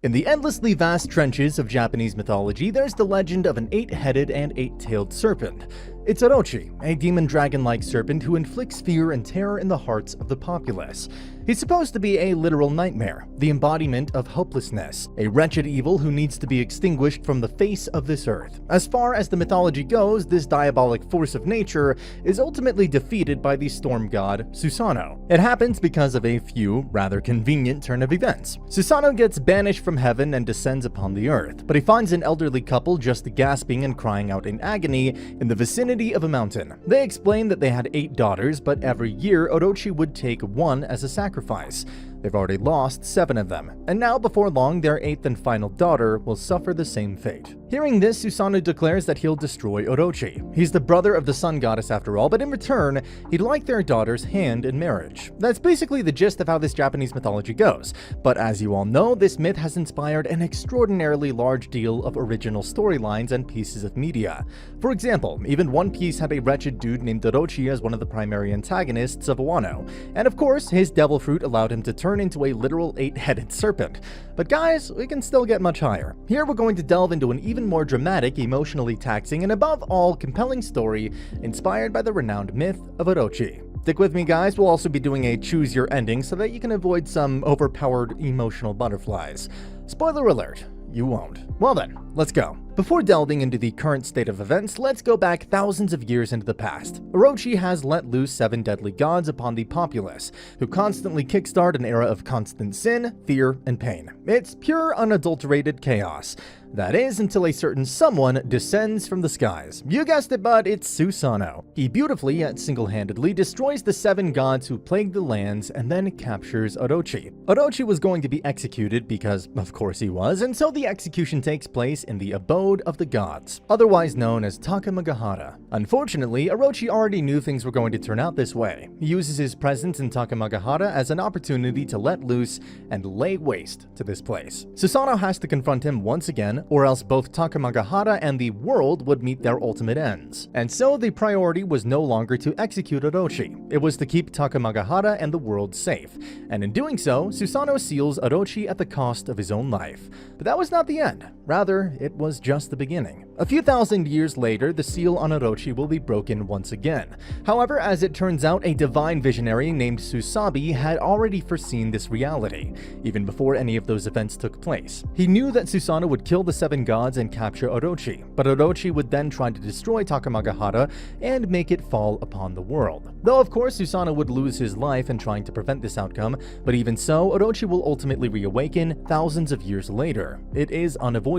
In the endlessly vast trenches of Japanese mythology, there's the legend of an 8-headed and 8-tailed serpent. It's Orochi, a demon dragon-like serpent who inflicts fear and terror in the hearts of the populace. He's supposed to be a literal nightmare, the embodiment of hopelessness, a wretched evil who needs to be extinguished from the face of this earth. As far as the mythology goes, this diabolic force of nature is ultimately defeated by the storm god Susanoo. It happens because of a few, rather convenient turn of events. Susanoo gets banished from heaven and descends upon the earth, but he finds an elderly couple just gasping and crying out in agony in the vicinity of a mountain. They explain that they had 8 daughters, but every year Orochi would take one as a sacrifice. They've already lost 7 of them, and now before long their 8th and final daughter will suffer the same fate. Hearing this, Susanoo declares that he'll destroy Orochi. He's the brother of the sun goddess after all, but in return, he'd like their daughter's hand in marriage. That's basically the gist of how this Japanese mythology goes, but as you all know, this myth has inspired an extraordinarily large deal of original storylines and pieces of media. For example, even One Piece had a wretched dude named Orochi as one of the primary antagonists of Wano, and of course, his devil fruit allowed him to turn into a literal 8-headed serpent. But guys, we can still get much higher. Here we're going to delve into an even more dramatic, emotionally taxing, and above all, compelling story inspired by the renowned myth of Orochi. Stick with me, guys. We'll also be doing a choose your ending so that you can avoid some overpowered emotional butterflies. Spoiler alert, you won't. Well then, let's go. Before delving into the current state of events, let's go back thousands of years into the past. Orochi has let loose 7 deadly gods upon the populace, who constantly kickstart an era of constant sin, fear, and pain. It's pure, unadulterated chaos. That is, until a certain someone descends from the skies. You guessed it, bud, it's Susanoo. He beautifully, yet single-handedly, destroys the 7 gods who plagued the lands and then captures Orochi. Orochi was going to be executed because, of course he was, and so the execution takes place in the abode of the gods, otherwise known as Takamagahara. Unfortunately, Orochi already knew things were going to turn out this way. He uses his presence in Takamagahara as an opportunity to let loose and lay waste to this place. Susanoo has to confront him once again, or else both Takamagahara and the world would meet their ultimate ends. And so the priority was no longer to execute Orochi. It was to keep Takamagahara and the world safe. And in doing so, Susanoo seals Orochi at the cost of his own life. But that was not the end. Rather, it was just the beginning. A few thousand years later, the seal on Orochi will be broken once again. However, as it turns out, a divine visionary named Susabi had already foreseen this reality, even before any of those events took place. He knew that Susanoo would kill the 7 gods and capture Orochi, but Orochi would then try to destroy Takamagahara and make it fall upon the world. Though of course Susanoo would lose his life in trying to prevent this outcome, but even so, Orochi will ultimately reawaken thousands of years later. It is unavoidable.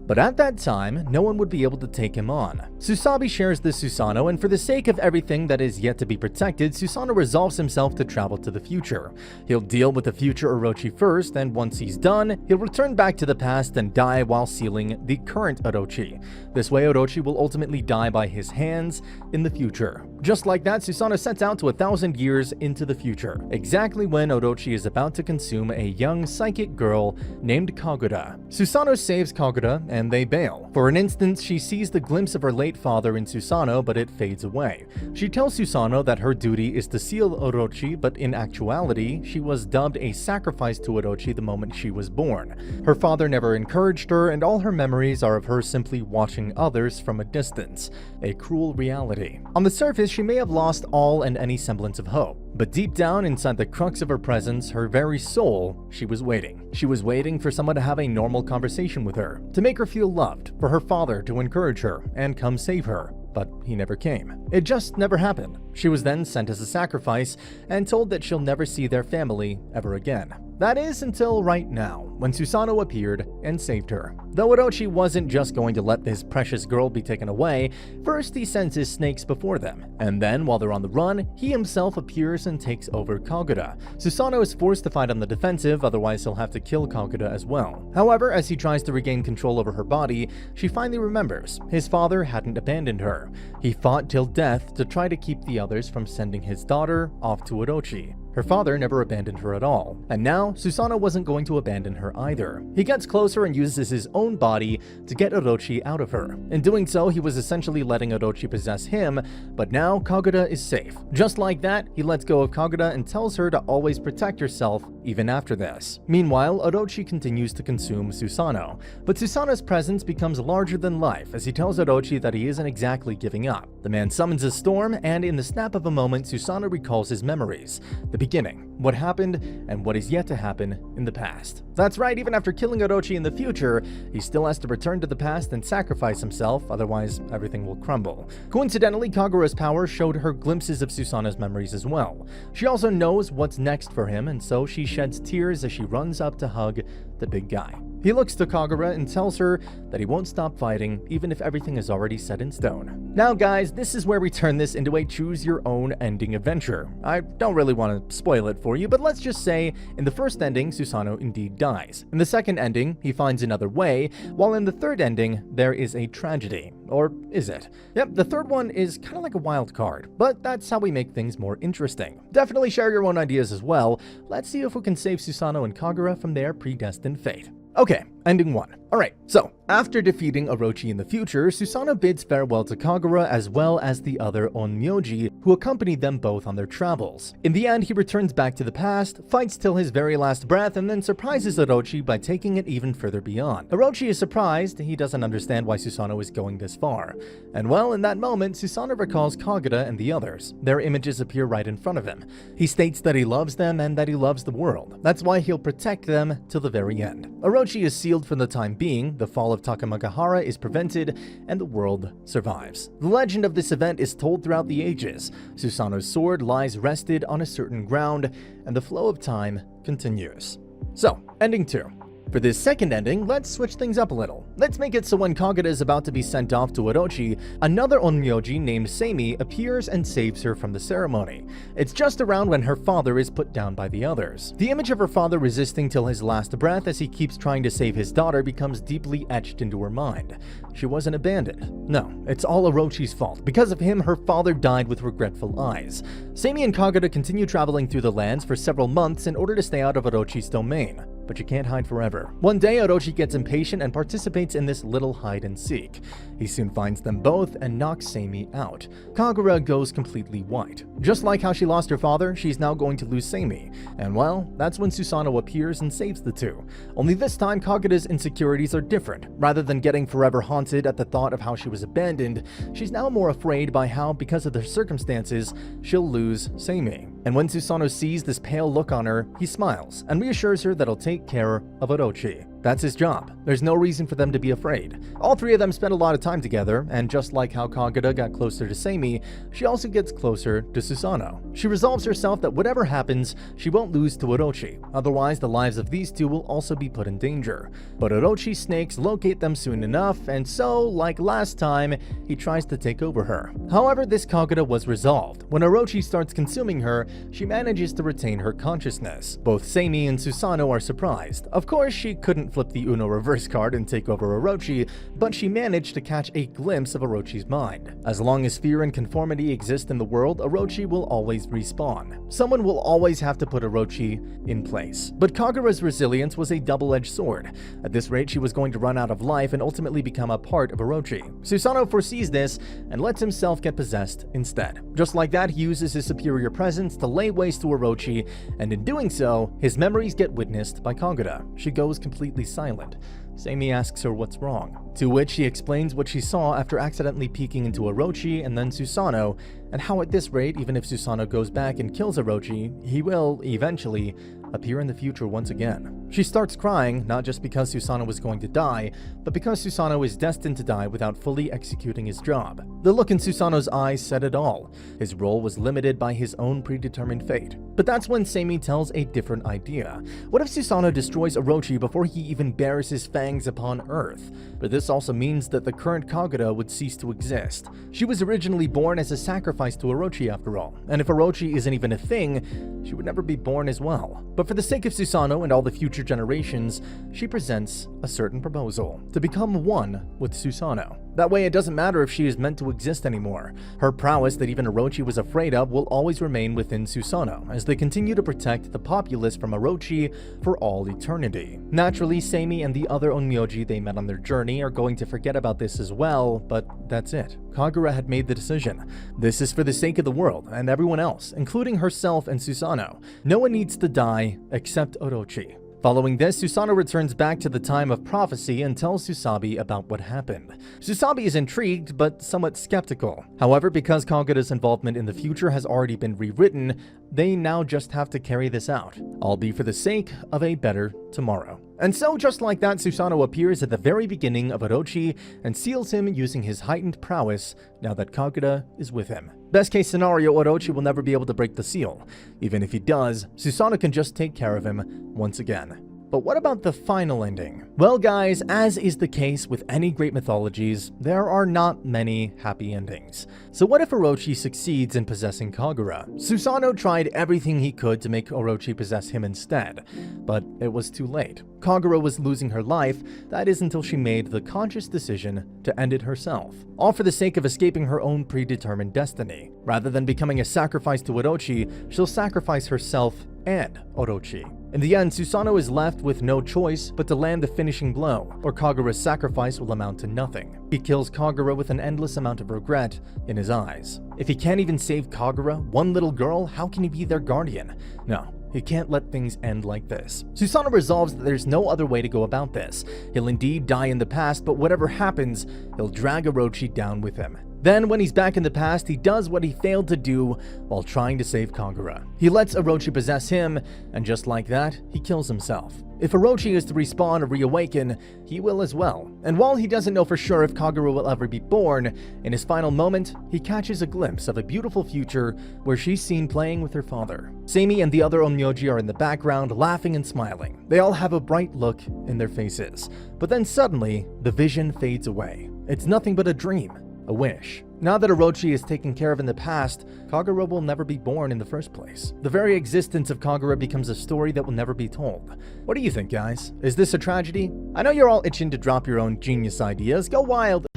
But at that time, no one would be able to take him on. Susabi shares this Susanoo, and for the sake of everything that is yet to be protected, Susanoo resolves himself to travel to the future. He'll deal with the future Orochi first, and once he's done, he'll return back to the past and die while sealing the current Orochi. This way, Orochi will ultimately die by his hands in the future. Just like that, Susanoo sets out to 1,000 years into the future, exactly when Orochi is about to consume a young psychic girl named Kagura. Susanoo saves Kagura, and they bail. For an instant, she sees the glimpse of her late father in Susanoo, but it fades away. She tells Susanoo that her duty is to seal Orochi, but in actuality, she was dubbed a sacrifice to Orochi the moment she was born. Her father never encouraged her, and all her memories are of her simply watching others from a distance. A cruel reality. On the surface, she may have lost all and any semblance of hope, but deep down inside the crux of her presence, her very soul, she was waiting. She was waiting for someone to have a normal conversation with her, to make her feel loved, for her father to encourage her and come save her. But he never came. It just never happened. She was then sent as a sacrifice and told that she'll never see their family ever again. That is until right now, when Susanoo appeared and saved her. Though Orochi wasn't just going to let this precious girl be taken away, first he sends his snakes before them, and then while they're on the run, he himself appears and takes over Kagura. Susanoo is forced to fight on the defensive, otherwise he'll have to kill Kagura as well. However, as he tries to regain control over her body, she finally remembers his father hadn't abandoned her. He fought till death to try to keep the others from sending his daughter off to Orochi. Her father never abandoned her at all, and now Susanoo wasn't going to abandon her either. He gets closer and uses his own body to get Orochi out of her. In doing so, he was essentially letting Orochi possess him, but now Kagura is safe. Just like that, he lets go of Kagura and tells her to always protect herself even after this. Meanwhile, Orochi continues to consume Susanoo, but Susanoo's presence becomes larger than life as he tells Orochi that he isn't exactly giving up. The man summons a storm, and in the snap of a moment, Susanoo recalls his memories, the beginning, what happened, and what is yet to happen in the past. That's right, even after killing Orochi in the future, he still has to return to the past and sacrifice himself, otherwise everything will crumble. Coincidentally, Kagura's power showed her glimpses of Susanoo's memories as well. She also knows what's next for him, and so she sheds tears as she runs up to hug the big guy. He looks to Kagura and tells her that he won't stop fighting even if everything is already set in stone. Now guys, this is where we turn this into a choose-your-own ending adventure. I don't really want to spoil it for you, but let's just say in the first ending, Susanoo indeed dies. In the second ending, he finds another way, while in the third ending, there is a tragedy. Or is it? Yep, the third one is kind of like a wild card, but that's how we make things more interesting. Definitely share your own ideas as well. Let's see if we can save Susanoo and Kagura from their predestined fate. Okay, ending 1. Alright, so after defeating Orochi in the future, Susanoo bids farewell to Kagura as well as the other Onmyoji who accompanied them both on their travels. In the end, he returns back to the past, fights till his very last breath, and then surprises Orochi by taking it even further beyond. Orochi is surprised, he doesn't understand why Susanoo is going this far. And well, in that moment, Susanoo recalls Kagura and the others. Their images appear right in front of him. He states that he loves them and that he loves the world. That's why he'll protect them till the very end. Orochi is sealed for the time being, the fall of Takamagahara is prevented, and the world survives. The legend of this event is told throughout the ages. Susanoo's sword lies rested on a certain ground, and the flow of time continues. So, ending 2. For this second ending, let's switch things up a little. Let's make it so when Kagura is about to be sent off to Orochi, another Onmyoji named Seimi appears and saves her from the ceremony. It's just around when her father is put down by the others. The image of her father resisting till his last breath as he keeps trying to save his daughter becomes deeply etched into her mind. She wasn't abandoned. No, it's all Orochi's fault. Because of him, her father died with regretful eyes. Seimi and Kagura continue traveling through the lands for several months in order to stay out of Orochi's domain. But you can't hide forever. One day, Orochi gets impatient and participates in this little hide-and-seek. He soon finds them both and knocks Seimi out. Kagura goes completely white. Just like how she lost her father, she's now going to lose Seimi. And well, that's when Susanoo appears and saves the two. Only this time, Kagura's insecurities are different. Rather than getting forever haunted at the thought of how she was abandoned, she's now more afraid by how, because of the circumstances, she'll lose Seimi. And when Susanoo sees this pale look on her, he smiles and reassures her that he'll take care of Orochi. That's his job. There's no reason for them to be afraid. All three of them spend a lot of time together, and just like how Kagura got closer to Seimi, she also gets closer to Susanoo. She resolves herself that whatever happens, she won't lose to Orochi, otherwise the lives of these two will also be put in danger. But Orochi's snakes locate them soon enough, and so, like last time, he tries to take over her. However, this Kagura was resolved. When Orochi starts consuming her, she manages to retain her consciousness. Both Seimi and Susanoo are surprised. Of course, she couldn't flip the Uno reverse card and take over Orochi, but she managed to catch a glimpse of Orochi's mind. As long as fear and conformity exist in the world, Orochi will always respawn. Someone will always have to put Orochi in place. But Kagura's resilience was a double-edged sword. At this rate, she was going to run out of life and ultimately become a part of Orochi. Susanoo foresees this and lets himself get possessed instead. Just like that, he uses his superior presence to lay waste to Orochi, and in doing so, his memories get witnessed by Kagura. She goes completely silent. Seimi asks her what's wrong, to which she explains what she saw after accidentally peeking into Orochi and then Susanoo, and how at this rate, even if Susanoo goes back and kills Orochi, he will, eventually, appear in the future once again. She starts crying, not just because Susanoo was going to die, but because Susanoo is destined to die without fully executing his job. The look in Susanoo's eyes said it all. His role was limited by his own predetermined fate. But that's when Seimi tells a different idea. What if Susanoo destroys Orochi before he even bears his fangs upon Earth? But this also means that the current Kagura would cease to exist. She was originally born as a sacrifice to Orochi after all, and if Orochi isn't even a thing, she would never be born as well. But for the sake of Susanoo and all the future generations, she presents a certain proposal: to become one with Susanoo. That way it doesn't matter if she is meant to exist anymore. Her prowess that even Orochi was afraid of will always remain within Susanoo as they continue to protect the populace from Orochi for all eternity. Naturally, Seimi and the other Onmyoji they met on their journey are going to forget about this as well, but that's it. Kagura had made the decision. This is for the sake of the world and everyone else, including herself and Susanoo. No one needs to die except Orochi. Following this, Susanoo returns back to the time of prophecy and tells Susabi about what happened. Susabi is intrigued, but somewhat skeptical. However, because Kagura's involvement in the future has already been rewritten, they now just have to carry this out, all be for the sake of a better tomorrow. And so, just like that, Susanoo appears at the very beginning of Orochi and seals him using his heightened prowess now that Kagura is with him. Best case scenario, Orochi will never be able to break the seal. Even if he does, Susanoo can just take care of him once again. But what about the final ending? Well guys, as is the case with any great mythologies, there are not many happy endings. So what if Orochi succeeds in possessing Kagura? Susanoo tried everything he could to make Orochi possess him instead, but it was too late. Kagura was losing her life, that is until she made the conscious decision to end it herself, all for the sake of escaping her own predetermined destiny. Rather than becoming a sacrifice to Orochi, she'll sacrifice herself and Orochi. In the end, Susanoo is left with no choice but to land the finishing blow, or Kagura's sacrifice will amount to nothing. He kills Kagura with an endless amount of regret in his eyes. If he can't even save Kagura, one little girl, how can he be their guardian? No. He can't let things end like this. Susanoo resolves that there's no other way to go about this. He'll indeed die in the past, but whatever happens, he'll drag Orochi down with him. Then, when he's back in the past, he does what he failed to do while trying to save Kagura. He lets Orochi possess him, and just like that, he kills himself. If Orochi is to respawn or reawaken, he will as well. And while he doesn't know for sure if Kagura will ever be born, in his final moment, he catches a glimpse of a beautiful future where she's seen playing with her father. Seimi and the other Onmyoji are in the background, laughing and smiling. They all have a bright look in their faces. But then suddenly, the vision fades away. It's nothing but a dream. A wish. Now that Orochi is taken care of in the past, Kagura will never be born in the first place. The very existence of Kagura becomes a story that will never be told. What do you think, guys? Is this a tragedy? I know you're all itching to drop your own genius ideas. Go wild!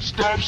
Stop